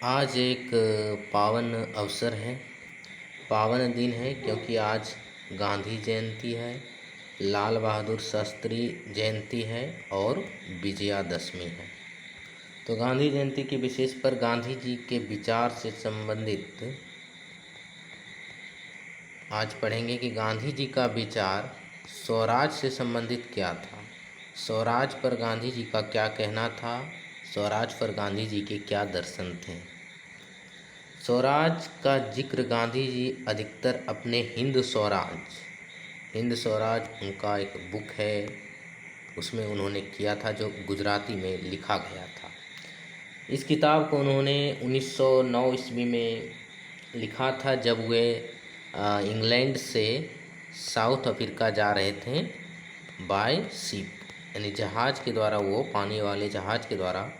आज एक पावन अवसर है, पावन दिन है क्योंकि आज गांधी जयंती है, लाल बहादुर शास्त्री जयंती है और विजयादशमी है। तो गांधी जयंती के विशेष पर गांधी जी के विचार से संबंधित आज पढ़ेंगे कि गांधी जी का विचार स्वराज से संबंधित क्या था, स्वराज पर गांधी जी का क्या कहना था, स्वराज पर गांधी जी के क्या दर्शन थे। स्वराज का जिक्र गांधी जी अधिकतर अपने हिंद स्वराज उनका एक बुक है, उसमें उन्होंने किया था, जो गुजराती में लिखा गया था। इस किताब को उन्होंने 1909 ईस्वी में लिखा था, जब वे इंग्लैंड से साउथ अफ्रीका जा रहे थे बाय शिप, यानी जहाज़ के द्वारा, वो पानी वाले जहाज़ के द्वारा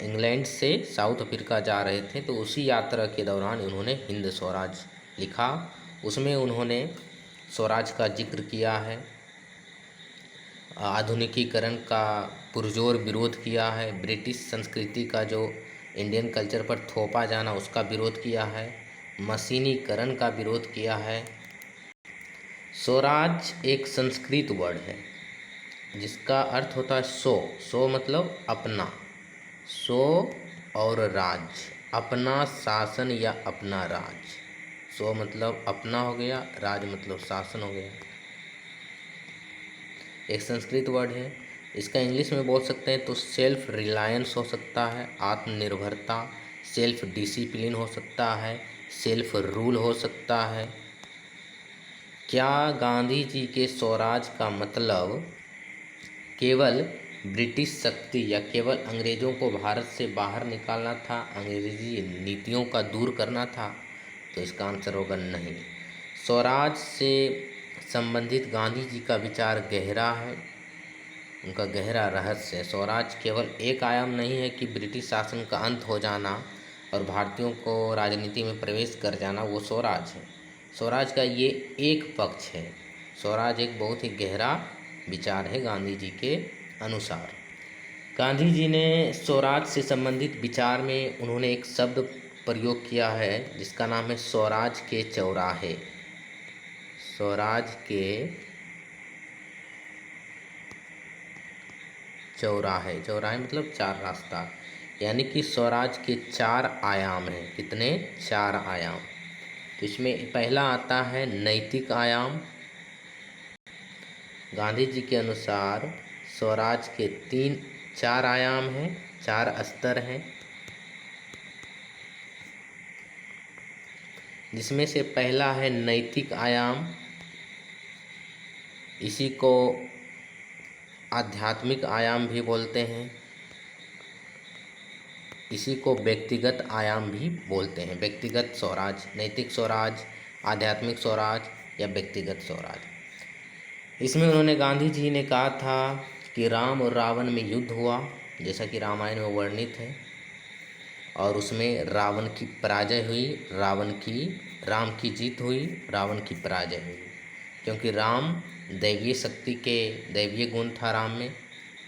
इंग्लैंड से साउथ अफ्रीका जा रहे थे। तो उसी यात्रा के दौरान उन्होंने हिंद स्वराज लिखा। उसमें उन्होंने स्वराज का जिक्र किया है, आधुनिकीकरण का पुरजोर विरोध किया है, ब्रिटिश संस्कृति का जो इंडियन कल्चर पर थोपा जाना उसका विरोध किया है, मशीनीकरण का विरोध किया है। स्वराज एक संस्कृत वर्ड है जिसका अर्थ होता है सो मतलब अपना, सो और राज, अपना शासन या अपना राज। सो मतलब अपना हो गया, राज मतलब शासन हो गया। एक संस्कृत वर्ड है, इसका इंग्लिश में बोल सकते हैं तो सेल्फ रिलायंस हो सकता है, आत्मनिर्भरता, सेल्फ डिसिप्लिन हो सकता है, सेल्फ रूल हो सकता है। क्या गांधी जी के स्वराज का मतलब केवल ब्रिटिश शक्ति या केवल अंग्रेज़ों को भारत से बाहर निकालना था, अंग्रेजी नीतियों का दूर करना था? तो इसका आंसर होगा नहीं। स्वराज से संबंधित गांधी जी का विचार गहरा है, उनका गहरा रहस्य है। स्वराज केवल एक आयाम नहीं है कि ब्रिटिश शासन का अंत हो जाना और भारतीयों को राजनीति में प्रवेश कर जाना, वो स्वराज है। स्वराज का ये एक पक्ष है। स्वराज एक बहुत ही गहरा विचार है गांधी जी के अनुसार। गांधी जी ने स्वराज से संबंधित विचार में उन्होंने एक शब्द प्रयोग किया है जिसका नाम है स्वराज के चौराहे। स्वराज के चौराहे, चौराहे मतलब चार रास्ता, यानी कि स्वराज के चार आयाम हैं। कितने? चार आयाम। तो इसमें पहला आता है नैतिक आयाम। गांधी जी के अनुसार स्वराज के चार आयाम हैं, चार स्तर हैं, जिसमें से पहला है नैतिक आयाम। इसी को आध्यात्मिक आयाम भी बोलते हैं, इसी को व्यक्तिगत आयाम भी बोलते हैं। व्यक्तिगत स्वराज, नैतिक स्वराज, आध्यात्मिक स्वराज या व्यक्तिगत स्वराज। इसमें उन्होंने, गांधी जी ने कहा था कि राम और रावण में युद्ध हुआ, जैसा कि रामायण में वर्णित है, और उसमें रावण की पराजय हुई, राम की जीत हुई, रावण की पराजय हुई। क्योंकि राम दैवीय शक्ति के दैवीय गुण था राम में,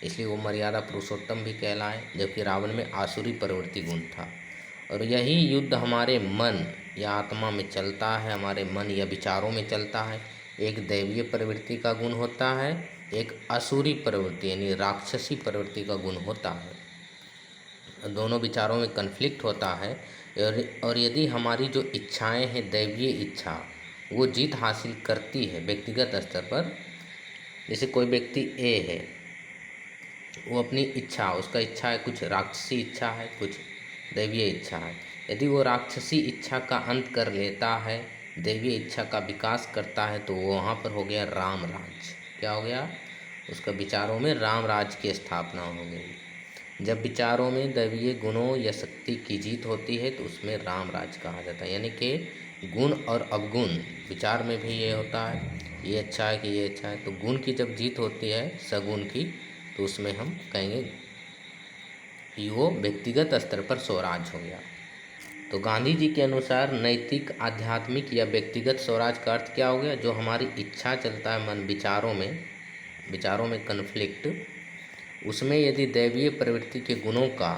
इसलिए वो मर्यादा पुरुषोत्तम भी कहलाए, जबकि रावण में आसुरी प्रवृत्ति गुण था। और यही युद्ध हमारे मन या आत्मा में चलता है, हमारे मन या विचारों में चलता है। एक दैवीय प्रवृत्ति का गुण होता है, एक असुरी प्रवृत्ति यानी राक्षसी प्रवृत्ति का गुण होता है। दोनों विचारों में कन्फ्लिक्ट होता है, और यदि हमारी जो इच्छाएं हैं, दैवीय इच्छा, वो जीत हासिल करती है व्यक्तिगत स्तर पर। जैसे कोई व्यक्ति ए है, वो अपनी इच्छा, उसका इच्छा है, कुछ राक्षसी इच्छा है, कुछ दैवीय इच्छा है। यदि वो राक्षसी इच्छा का अंत कर लेता है, दैवीय इच्छा का विकास करता है, तो वो वहाँ पर हो गया राम राज। क्या हो गया? उसका विचारों में राम राज की स्थापना हो गई। जब विचारों में दैवीय गुणों या शक्ति की जीत होती है तो उसमें राम राज कहा जाता है। यानी कि गुण और अवगुण, विचार में भी ये होता है, ये अच्छा है कि ये अच्छा है, तो गुण की जब जीत होती है सगुण की, तो उसमें हम कहेंगे कि वो व्यक्तिगत स्तर पर स्वराज हो गया। तो गांधी जी के अनुसार नैतिक, आध्यात्मिक या व्यक्तिगत स्वराज का अर्थ क्या हो गया? जो हमारी इच्छा चलता है मन, विचारों में कन्फ्लिक्ट, उसमें यदि दैवीय प्रवृत्ति के गुणों का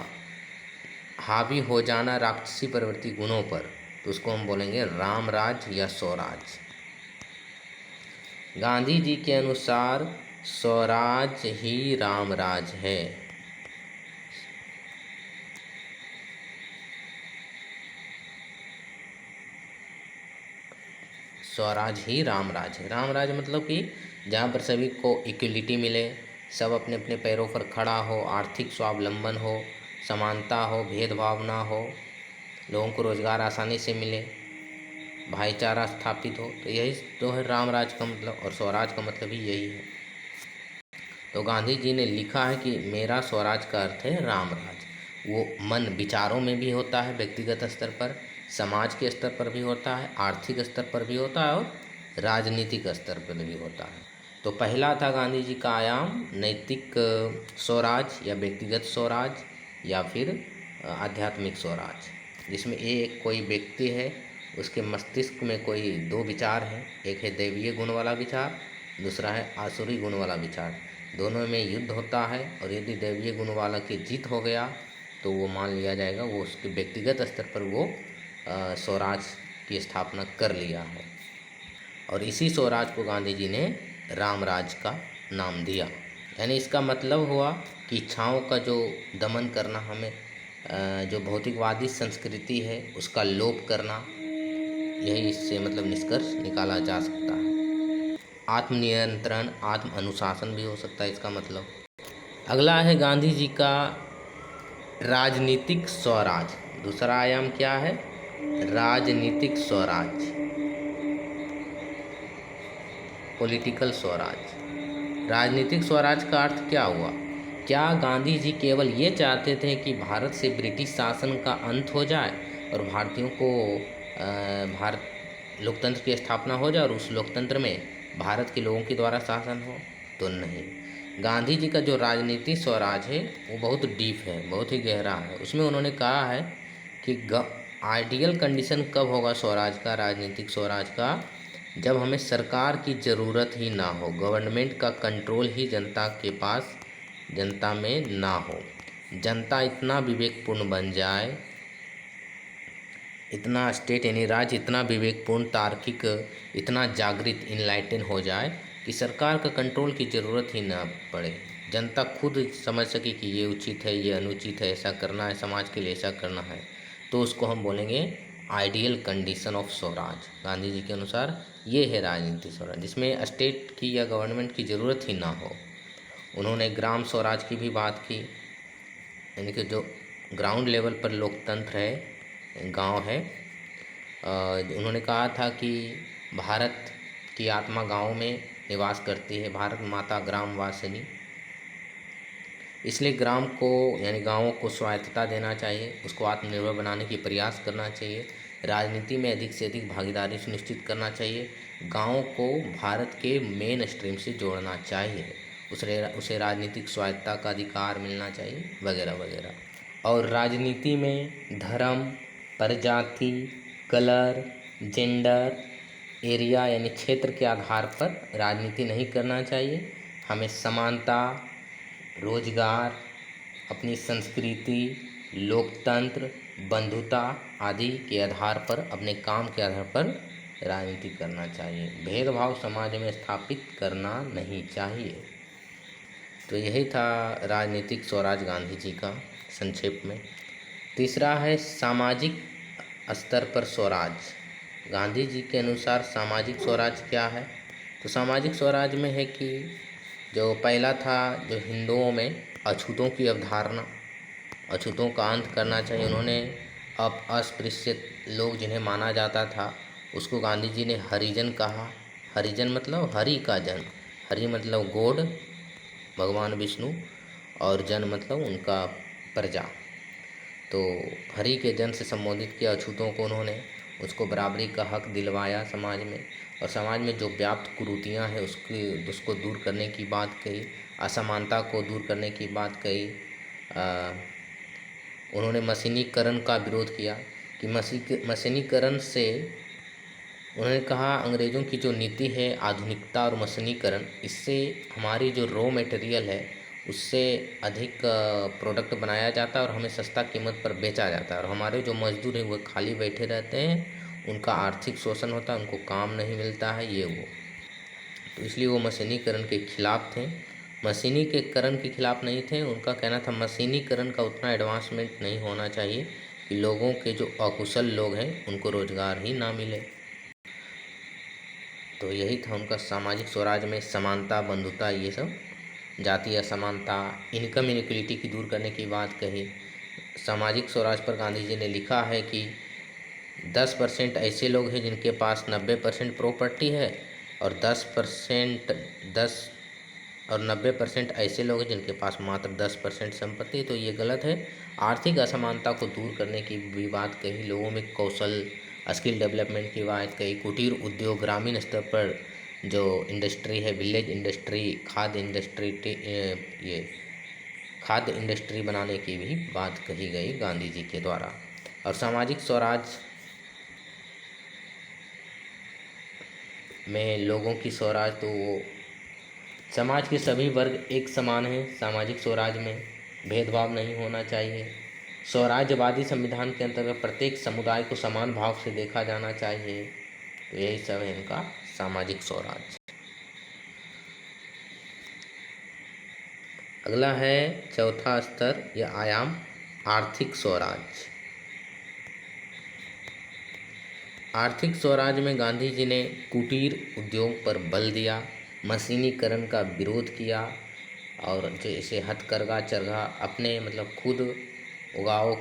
हावी हो जाना राक्षसी प्रवृत्ति गुणों पर, तो उसको हम बोलेंगे रामराज या स्वराज। गांधी जी के अनुसार स्वराज ही रामराज है। स्वराज ही रामराज है। रामराज मतलब कि जहाँ पर सभी को इक्वलिटी मिले, सब अपने अपने पैरों पर खड़ा हो, आर्थिक स्वावलंबन हो, समानता हो, भेदभाव ना हो, लोगों को रोजगार आसानी से मिले, भाईचारा स्थापित हो, तो यही तो है रामराज का मतलब, और स्वराज का मतलब ही यही है। तो गांधी जी ने लिखा है कि मेरा स्वराज का अर्थ है रामराज। वो मन विचारों में भी होता है, व्यक्तिगत स्तर पर, समाज के स्तर पर भी होता है, आर्थिक स्तर पर भी होता है, और राजनीतिक स्तर पर भी होता है। तो पहला था गांधी जी का आयाम नैतिक स्वराज या व्यक्तिगत स्वराज या फिर आध्यात्मिक स्वराज, जिसमें एक कोई व्यक्ति है, उसके मस्तिष्क में कोई दो विचार हैं, एक है दैवीय गुण वाला विचार, दूसरा है आसुरी गुण वाला विचार। दोनों में युद्ध होता है, और यदि दैवीय गुण वाला की जीत हो गया तो वो मान लिया जाएगा वो उसके व्यक्तिगत स्तर पर वो स्वराज की स्थापना कर लिया है। और इसी स्वराज को गांधी जी ने रामराज का नाम दिया। यानी इसका मतलब हुआ कि इच्छाओं का जो दमन करना, हमें जो भौतिकवादी संस्कृति है उसका लोप करना, यही इससे मतलब निष्कर्ष निकाला जा सकता है। आत्मनियंत्रण, आत्म अनुशासन भी हो सकता है इसका मतलब। अगला है गांधी जी का राजनीतिक स्वराज। दूसरा आयाम क्या है? राजनीतिक स्वराज, पॉलिटिकल स्वराज। राजनीतिक स्वराज का अर्थ क्या हुआ? क्या गांधी जी केवल ये चाहते थे कि भारत से ब्रिटिश शासन का अंत हो जाए और भारतीयों को भारत लोकतंत्र की स्थापना हो जाए और उस लोकतंत्र में भारत के लोगों के द्वारा शासन हो? तो नहीं। गांधी जी का जो राजनीतिक स्वराज है वो बहुत डीप है, बहुत ही गहरा है। उसमें उन्होंने कहा है कि आइडियल कंडीशन कब होगा स्वराज का, राजनीतिक स्वराज का, जब हमें सरकार की ज़रूरत ही ना हो, गवर्नमेंट का कंट्रोल ही जनता के पास, जनता में ना हो। जनता इतना विवेकपूर्ण बन जाए, इतना स्टेट यानी राज्य इतना विवेकपूर्ण, तार्किक, इतना जागृत, इनलाइटन हो जाए कि सरकार का कंट्रोल की ज़रूरत ही ना पड़े। जनता खुद समझ सके कि ये उचित है, ये अनुचित है, ऐसा करना है, समाज के लिए ऐसा करना है, तो उसको हम बोलेंगे ideal condition of Swaraj. Gandhi ji के अनुसार ये है राजनीतिक स्वराज, जिसमें स्टेट की या गवर्नमेंट की ज़रूरत ही ना हो। उन्होंने ग्राम स्वराज की भी बात की, यानी कि जो ग्राउंड लेवल पर लोकतंत्र है, गांव है। उन्होंने कहा था कि भारत की आत्मा गांव में निवास करती है, भारत माता ग्राम वासिनी। इसलिए ग्राम को यानी गाँवों को स्वायत्तता देना चाहिए, उसको आत्मनिर्भर बनाने की प्रयास करना चाहिए, राजनीति में अधिक से अधिक भागीदारी सुनिश्चित करना चाहिए, गाँव को भारत के मेन स्ट्रीम से जोड़ना चाहिए, उसे राजनीतिक स्वायत्तता का अधिकार मिलना चाहिए, वगैरह वगैरह। और राजनीति में धर्म, प्रजाति, कलर, जेंडर, एरिया यानी क्षेत्र के आधार पर राजनीति नहीं करना चाहिए। हमें समानता, रोजगार, अपनी संस्कृति, लोकतंत्र, बंधुता आदि के आधार पर, अपने काम के आधार पर राजनीति करना चाहिए। भेदभाव समाज में स्थापित करना नहीं चाहिए। तो यही था राजनीतिक स्वराज गांधी जी का संक्षेप में। तीसरा है सामाजिक स्तर पर स्वराज। गांधी जी के अनुसार सामाजिक स्वराज क्या है? तो सामाजिक स्वराज में है कि जो पहला था, जो हिंदुओं में अछूतों की अवधारणा, अछूतों का अंत करना चाहिए। उन्होंने अस्पृश्य लोग जिन्हें माना जाता था उसको गांधी जी ने हरिजन कहा। हरिजन मतलब हरि का जन, हरि मतलब गॉड, भगवान विष्णु, और जन मतलब उनका प्रजा। तो हरि के जन से संबोधित किया अछूतों को उन्होंने, उसको बराबरी का हक दिलवाया समाज में, और समाज में जो व्याप्त कुरीतियाँ हैं उसको दूर करने की बात कही, असमानता को दूर करने की बात कही। उन्होंने मशीनीकरण का विरोध किया कि मशीनीकरण से, उन्होंने कहा अंग्रेज़ों की जो नीति है आधुनिकता और मशीनीकरण, इससे हमारी जो रॉ मटेरियल है उससे अधिक प्रोडक्ट बनाया जाता है और हमें सस्ता कीमत पर बेचा जाता है, और हमारे जो मजदूर हैं वो खाली बैठे रहते हैं, उनका आर्थिक शोषण होता है, उनको काम नहीं मिलता है, ये वो। तो इसलिए वो मशीनीकरण के खिलाफ थे। मशीनीकरण के खिलाफ नहीं थे, उनका कहना था मशीनीकरण का उतना एडवांसमेंट नहीं होना चाहिए कि लोगों के जो अकुशल लोग हैं उनको रोजगार ही ना मिले। तो यही था उनका सामाजिक स्वराज में समानता, बंधुता, ये सब, जातीय असमानता, इनकम इनक्वलिटी की दूर करने की बात कही। सामाजिक स्वराज पर गांधी जी ने लिखा है कि 10% ऐसे लोग हैं जिनके पास 90% प्रॉपर्टी है, और 90% ऐसे लोग हैं जिनके पास मात्र 10% संपत्ति है। तो ये गलत है। आर्थिक असमानता को दूर करने की भी बात कही, लोगों में कौशल, स्किल डेवलपमेंट की बात कही, कुटीर उद्योग, ग्रामीण स्तर पर जो इंडस्ट्री है, विलेज इंडस्ट्री, ये खाद्य इंडस्ट्री बनाने की भी बात कही गई गांधी जी के द्वारा। और सामाजिक स्वराज में लोगों की स्वराज, तो वो समाज के सभी वर्ग एक समान हैं। सामाजिक स्वराज में भेदभाव नहीं होना चाहिए। स्वराज्यवादी संविधान के अंतर्गत प्रत्येक समुदाय को समान भाव से देखा जाना चाहिए। तो यही सब है इनका सामाजिक स्वराज। अगला है चौथा स्तर या आयाम, आर्थिक स्वराज। आर्थिक स्वराज में गांधी जी ने कुटीर उद्योग पर बल दिया, मशीनीकरण का विरोध किया, और जैसे हथकरघा चरखा, अपने मतलब खुद उगाओ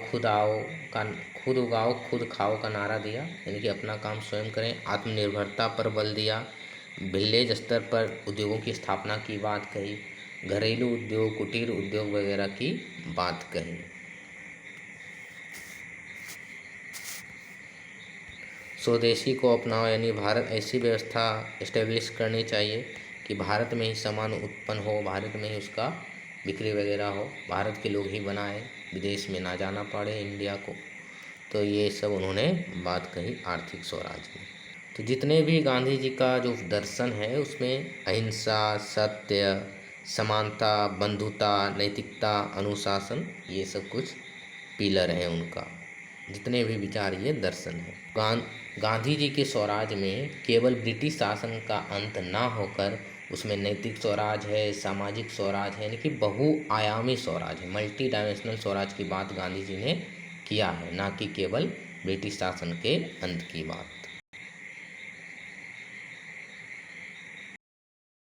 खुद खाओ का नारा दिया, यानी कि अपना काम स्वयं करें। आत्मनिर्भरता पर बल दिया, विलेज स्तर पर उद्योगों की स्थापना की बात कही, घरेलू उद्योग, कुटीर उद्योग वगैरह की बात कही। स्वदेशी को अपनाओ, यानी भारत ऐसी व्यवस्था इस्टेब्लिश करनी चाहिए कि भारत में ही सामान उत्पन्न हो, भारत में ही उसका बिक्री वगैरह हो, भारत के लोग ही बनाए, विदेश में ना जाना पड़े इंडिया को। तो ये सब उन्होंने बात कही आर्थिक स्वराज में। तो जितने भी गांधी जी का जो दर्शन है उसमें अहिंसा, सत्य, समानता, बंधुता, नैतिकता, अनुशासन, ये सब कुछ पिलर हैं उनका। जितने भी विचार, ये दर्शन है। गांधी जी के स्वराज में केवल ब्रिटिश शासन का अंत ना होकर उसमें नैतिक स्वराज है, सामाजिक स्वराज है, यानी कि बहुआयामी स्वराज है, मल्टी डायमेंशनल स्वराज की बात गांधी जी ने किया है, ना कि केवल ब्रिटिश शासन के अंत की बात।